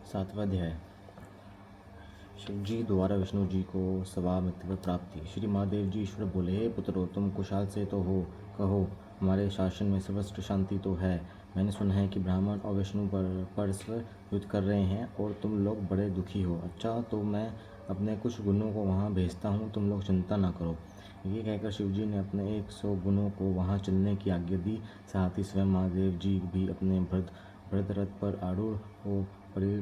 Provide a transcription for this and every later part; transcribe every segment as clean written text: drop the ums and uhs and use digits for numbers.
सातवां अध्याय। शिव जी द्वारा विष्णु जी को स्वामित्व प्राप्ति। श्री महादेव जी ईश्वर बोले, हे पुत्रो, तुम कुशाल से तो हो, कहो हमारे शासन में सर्वत्र शांति तो है। मैंने सुना है कि ब्राह्मण और विष्णु परस्पर युद्ध कर रहे हैं और तुम लोग बड़े दुखी हो। अच्छा, तो मैं अपने कुछ गुणों को वहाँ भेजता हूँ, तुम लोग चिंता ना करो। ये कहकर शिव जी ने अपने 100 गुणों को वहाँ चलने की आज्ञा दी। साथ ही स्वयं महादेव जी भी अपने भरत रथ पर आरूढ़ हो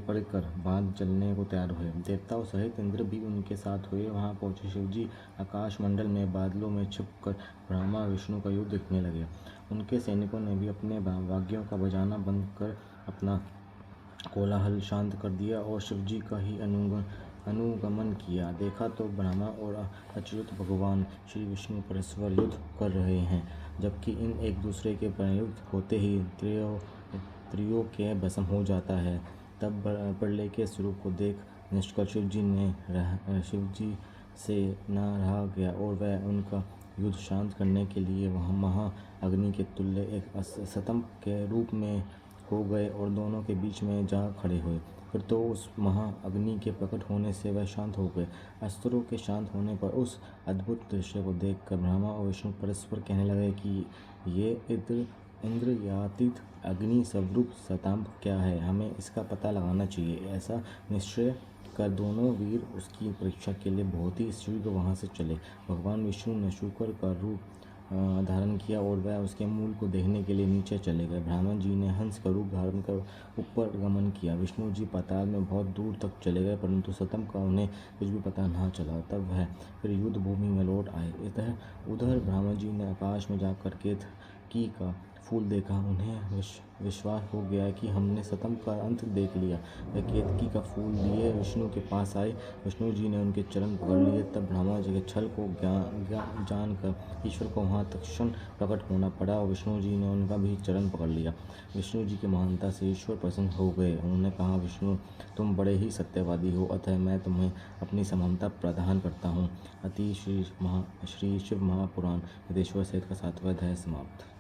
पड़कर बांध चलने को तैयार हुए। देवताओं सहित इंद्र भी उनके साथ हुए। वहां पहुंचे शिव जी आकाश मंडल में बादलों में छिपकर ब्रह्मा विष्णु का युद्ध देखने लगे। उनके सैनिकों ने भी अपने वाद्यों का बजाना बंद कर अपना कोलाहल शांत कर दिया और शिव जी का ही अनुगमन किया। देखा तो ब्रह्मा और अच्युत भगवान श्री विष्णु परस्पर युद्ध कर रहे हैं, जबकि इन एक दूसरे के प्रयुक्त होते ही त्रियों के भस्म हो जाता है। तब प्रलय के स्वरूप को देख निष्कल शिव जी से न रहा गया और वह उनका युद्ध शांत करने के लिए वह महा अग्नि के तुल्य एक स्तंभ के रूप में हो गए और दोनों के बीच में जा खड़े हुए। फिर तो उस महा अग्नि के प्रकट होने से वह शांत हो गए। अस्त्रों के शांत होने पर उस अद्भुत दृश्य को देखकर ब्रह्मा और विष्णु परस्पर कहने लगे कि ये इंद्रियातीत अग्नि स्वरूप स्तंभ क्या है, हमें इसका पता लगाना चाहिए। ऐसा निश्चय कर दोनों वीर उसकी परीक्षा के लिए बहुत ही शीघ्र वहाँ से चले। भगवान विष्णु ने शुक्र का रूप धारण किया और वह उसके मूल को देखने के लिए नीचे चले गए। ब्रह्मा जी ने हंस का रूप धारण कर ऊपर गमन किया। विष्णु जी पाताल में बहुत दूर तक चले गए, परंतु स्तंभ का उन्हें कुछ भी पता न चला। तब वह फिर युद्ध भूमि में लौट आए। उधर ब्रह्मा जी ने आकाश में जाकर केतकी का फूल देखा। उन्हें विश्वास हो गया कि हमने स्तंभ का अंत देख लिया। वे केतकी का फूल लिए विष्णु के पास आए। विष्णु जी ने उनके चरण पकड़ लिए। तब ब्रह्मा जी के छल को जानकर ईश्वर को वहाँ तत्क्षण प्रकट होना पड़ा और विष्णु जी ने उनका भी चरण पकड़ लिया। विष्णु जी की महानता से ईश्वर प्रसन्न हो गए। उन्होंने कहा, विष्णु, तुम बड़े ही सत्यवादी हो, अतः मैं तुम्हें अपनी समानता प्रदान करता हूँ। अति श्री शिव महापुराण यदेश्वर सहित का 7वां अध्याय समाप्त।